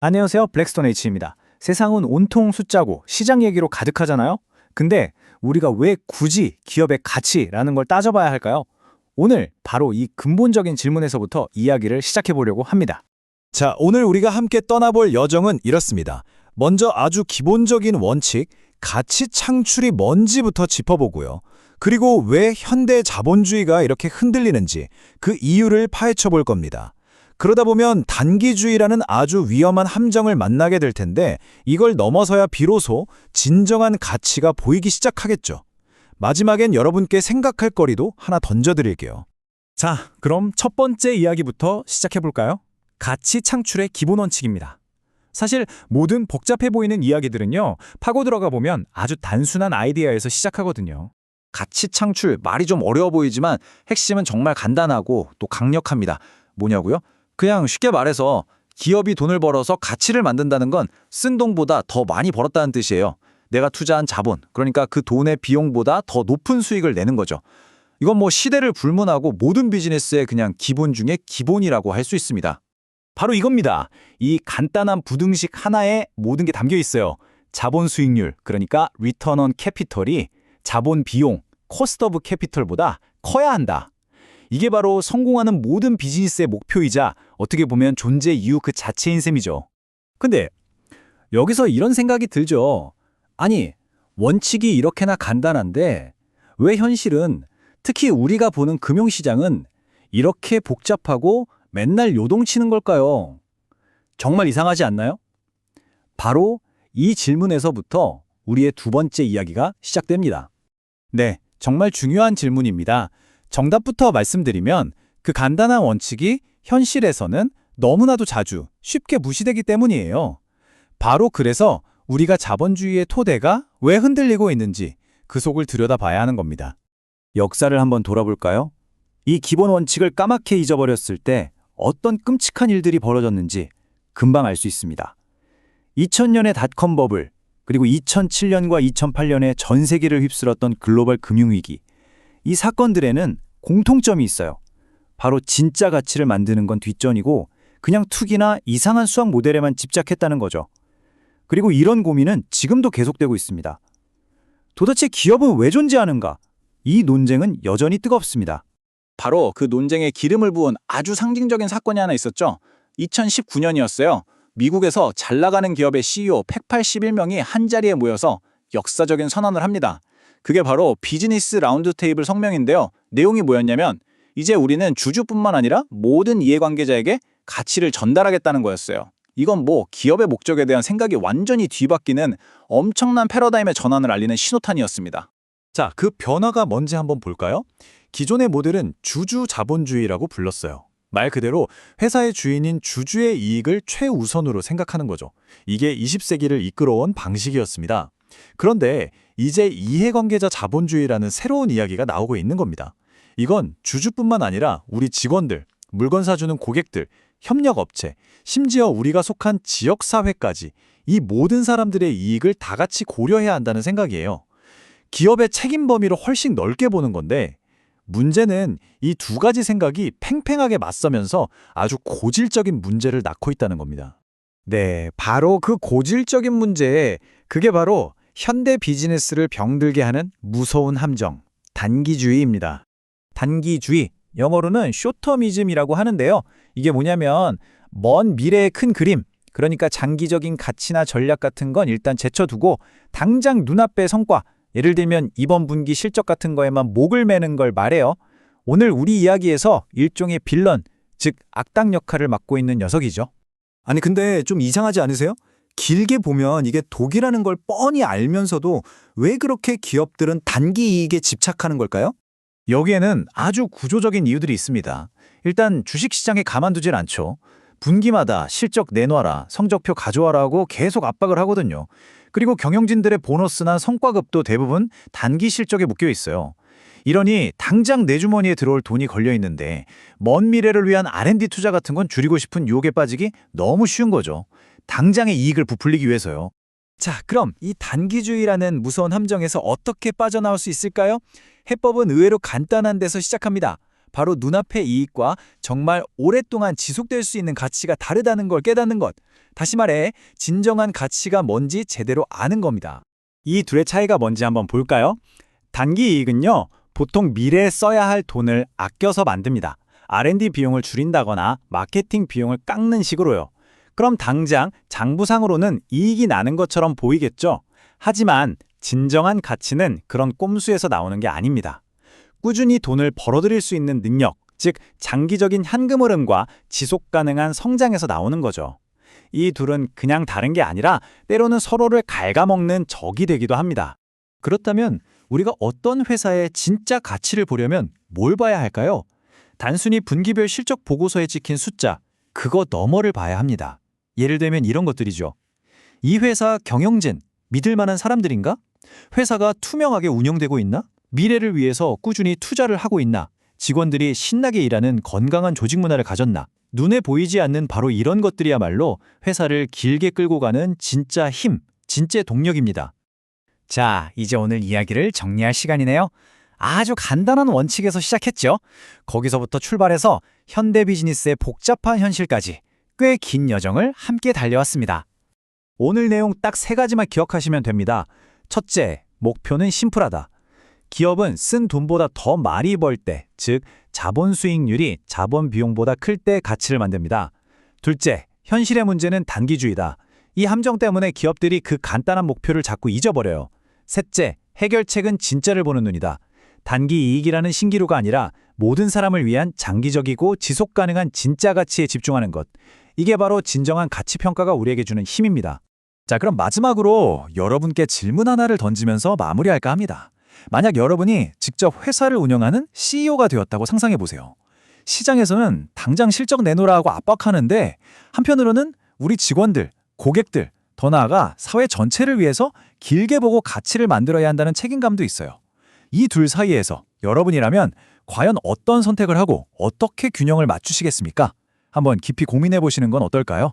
안녕하세요. 블랙스톤 H입니다. 세상은 온통 숫자고 시장 얘기로 가득하잖아요. 근데 우리가 왜 굳이 기업의 가치라는 걸 따져봐야 할까요? 오늘 바로 이 근본적인 질문에서부터 이야기를 시작해 보려고 합니다. 자, 오늘 우리가 함께 떠나볼 여정은 이렇습니다. 먼저 아주 기본적인 원칙, 가치 창출이 뭔지부터 짚어보고요. 그리고 왜 현대 자본주의가 이렇게 흔들리는지 그 이유를 파헤쳐 볼 겁니다. 그러다 보면 단기주의라는 아주 위험한 함정을 만나게 될 텐데 이걸 넘어서야 비로소 진정한 가치가 보이기 시작하겠죠. 마지막엔 여러분께 생각할 거리도 하나 던져드릴게요. 자, 그럼 첫 번째 이야기부터 시작해 볼까요? 가치 창출의 기본 원칙입니다. 사실 모든 복잡해 보이는 이야기들은요, 파고 들어가 보면 아주 단순한 아이디어에서 시작하거든요. 가치 창출, 말이 좀 어려워 보이지만 핵심은 정말 간단하고 또 강력합니다. 뭐냐고요? 그냥 쉽게 말해서 기업이 돈을 벌어서 가치를 만든다는 건 쓴 돈보다 더 많이 벌었다는 뜻이에요. 내가 투자한 자본, 그러니까 그 돈의 비용보다 더 높은 수익을 내는 거죠. 이건 뭐 시대를 불문하고 모든 비즈니스의 그냥 기본 중에 기본이라고 할 수 있습니다. 바로 이겁니다. 이 간단한 부등식 하나에 모든 게 담겨 있어요. 자본 수익률, 그러니까 리턴 온 캐피털이 자본 비용, 코스트 오브 캐피털보다 커야 한다. 이게 바로 성공하는 모든 비즈니스의 목표이자 어떻게 보면 존재 이유 그 자체인 셈이죠. 근데 여기서 이런 생각이 들죠. 아니, 원칙이 이렇게나 간단한데 왜 현실은 특히 우리가 보는 금융시장은 이렇게 복잡하고 맨날 요동치는 걸까요? 정말 이상하지 않나요? 바로 이 질문에서부터 우리의 두 번째 이야기가 시작됩니다. 네, 정말 중요한 질문입니다. 정답부터 말씀드리면 그 간단한 원칙이 현실에서는 너무나도 자주 쉽게 무시되기 때문이에요. 바로 그래서 우리가 자본주의의 토대가 왜 흔들리고 있는지 그 속을 들여다봐야 하는 겁니다. 역사를 한번 돌아볼까요? 이 기본 원칙을 까맣게 잊어버렸을 때 어떤 끔찍한 일들이 벌어졌는지 금방 알 수 있습니다. 2000년의 닷컴 버블, 그리고 2007년과 2008년에 전 세계를 휩쓸었던 글로벌 금융위기. 이 사건들에는 공통점이 있어요. 바로 진짜 가치를 만드는 건 뒷전이고 그냥 투기나 이상한 수학 모델에만 집착했다는 거죠. 그리고 이런 고민은 지금도 계속되고 있습니다. 도대체 기업은 왜 존재하는가? 이 논쟁은 여전히 뜨겁습니다. 바로 그 논쟁에 기름을 부은 아주 상징적인 사건이 하나 있었죠. 2019년이었어요. 미국에서 잘 나가는 기업의 CEO 181명이 한자리에 모여서 역사적인 선언을 합니다. 그게 바로 비즈니스 라운드 테이블 성명인데요. 내용이 뭐였냐면 이제 우리는 주주뿐만 아니라 모든 이해관계자에게 가치를 전달하겠다는 거였어요. 이건 뭐 기업의 목적에 대한 생각이 완전히 뒤바뀌는 엄청난 패러다임의 전환을 알리는 신호탄이었습니다. 자, 그 변화가 뭔지 한번 볼까요? 기존의 모델은 주주 자본주의라고 불렀어요. 말 그대로 회사의 주인인 주주의 이익을 최우선으로 생각하는 거죠. 이게 20세기를 이끌어온 방식이었습니다. 그런데 이제 이해관계자 자본주의라는 새로운 이야기가 나오고 있는 겁니다. 이건 주주뿐만 아니라 우리 직원들, 물건 사주는 고객들, 협력업체, 심지어 우리가 속한 지역사회까지 이 모든 사람들의 이익을 다 같이 고려해야 한다는 생각이에요. 기업의 책임 범위를 훨씬 넓게 보는 건데 문제는 이 두 가지 생각이 팽팽하게 맞서면서 아주 고질적인 문제를 낳고 있다는 겁니다. 네, 바로 그 고질적인 문제, 그게 바로 현대 비즈니스를 병들게 하는 무서운 함정, 단기주의입니다. 단기주의, 영어로는 쇼터미즘이라고 하는데요. 이게 뭐냐면 먼 미래의 큰 그림, 그러니까 장기적인 가치나 전략 같은 건 일단 제쳐두고 당장 눈앞의 성과, 예를 들면 이번 분기 실적 같은 거에만 목을 매는 걸 말해요. 오늘 우리 이야기에서 일종의 빌런, 즉 악당 역할을 맡고 있는 녀석이죠. 아니 근데 좀 이상하지 않으세요? 길게 보면 이게 독이라는 걸 뻔히 알면서도 왜 그렇게 기업들은 단기 이익에 집착하는 걸까요? 여기에는 아주 구조적인 이유들이 있습니다. 일단 주식시장에 가만두질 않죠. 분기마다 실적 내놔라, 성적표 가져와라고 계속 압박을 하거든요. 그리고 경영진들의 보너스나 성과급도 대부분 단기 실적에 묶여 있어요. 이러니 당장 내 주머니에 들어올 돈이 걸려 있는데 먼 미래를 위한 R&D 투자 같은 건 줄이고 싶은 유혹에 빠지기 너무 쉬운 거죠. 당장의 이익을 부풀리기 위해서요. 자, 그럼 이 단기주의라는 무서운 함정에서 어떻게 빠져나올 수 있을까요? 해법은 의외로 간단한 데서 시작합니다. 바로 눈앞의 이익과 정말 오랫동안 지속될 수 있는 가치가 다르다는 걸 깨닫는 것. 다시 말해, 진정한 가치가 뭔지 제대로 아는 겁니다. 이 둘의 차이가 뭔지 한번 볼까요? 단기 이익은요, 보통 미래에 써야 할 돈을 아껴서 만듭니다. R&D 비용을 줄인다거나 마케팅 비용을 깎는 식으로요. 그럼 당장 장부상으로는 이익이 나는 것처럼 보이겠죠? 하지만 진정한 가치는 그런 꼼수에서 나오는 게 아닙니다. 꾸준히 돈을 벌어들일 수 있는 능력, 즉 장기적인 현금 흐름과 지속 가능한 성장에서 나오는 거죠. 이 둘은 그냥 다른 게 아니라 때로는 서로를 갉아먹는 적이 되기도 합니다. 그렇다면 우리가 어떤 회사의 진짜 가치를 보려면 뭘 봐야 할까요? 단순히 분기별 실적 보고서에 찍힌 숫자, 그거 너머를 봐야 합니다. 예를 들면 이런 것들이죠. 이 회사 경영진, 믿을 만한 사람들인가? 회사가 투명하게 운영되고 있나? 미래를 위해서 꾸준히 투자를 하고 있나? 직원들이 신나게 일하는 건강한 조직 문화를 가졌나? 눈에 보이지 않는 바로 이런 것들이야말로 회사를 길게 끌고 가는 진짜 힘, 진짜 동력입니다. 자, 이제 오늘 이야기를 정리할 시간이네요. 아주 간단한 원칙에서 시작했죠. 거기서부터 출발해서 현대 비즈니스의 복잡한 현실까지 꽤 긴 여정을 함께 달려왔습니다. 오늘 내용 딱 3가지만 기억하시면 됩니다. 첫째, 목표는 심플하다. 기업은 쓴 돈보다 더 많이 벌 때, 즉 자본 수익률이 자본 비용보다 클 때 가치를 만듭니다. 둘째, 현실의 문제는 단기주의다. 이 함정 때문에 기업들이 그 간단한 목표를 자꾸 잊어버려요. 셋째, 해결책은 진짜를 보는 눈이다. 단기 이익이라는 신기루가 아니라 모든 사람을 위한 장기적이고 지속 가능한 진짜 가치에 집중하는 것. 이게 바로 진정한 가치 평가가 우리에게 주는 힘입니다. 자, 그럼 마지막으로 여러분께 질문 하나를 던지면서 마무리할까 합니다. 만약 여러분이 직접 회사를 운영하는 CEO가 되었다고 상상해 보세요. 시장에서는 당장 실적 내놓으라고 압박하는데 한편으로는 우리 직원들, 고객들, 더 나아가 사회 전체를 위해서 길게 보고 가치를 만들어야 한다는 책임감도 있어요. 이 둘 사이에서 여러분이라면 과연 어떤 선택을 하고 어떻게 균형을 맞추시겠습니까? 한번 깊이 고민해 보시는 건 어떨까요?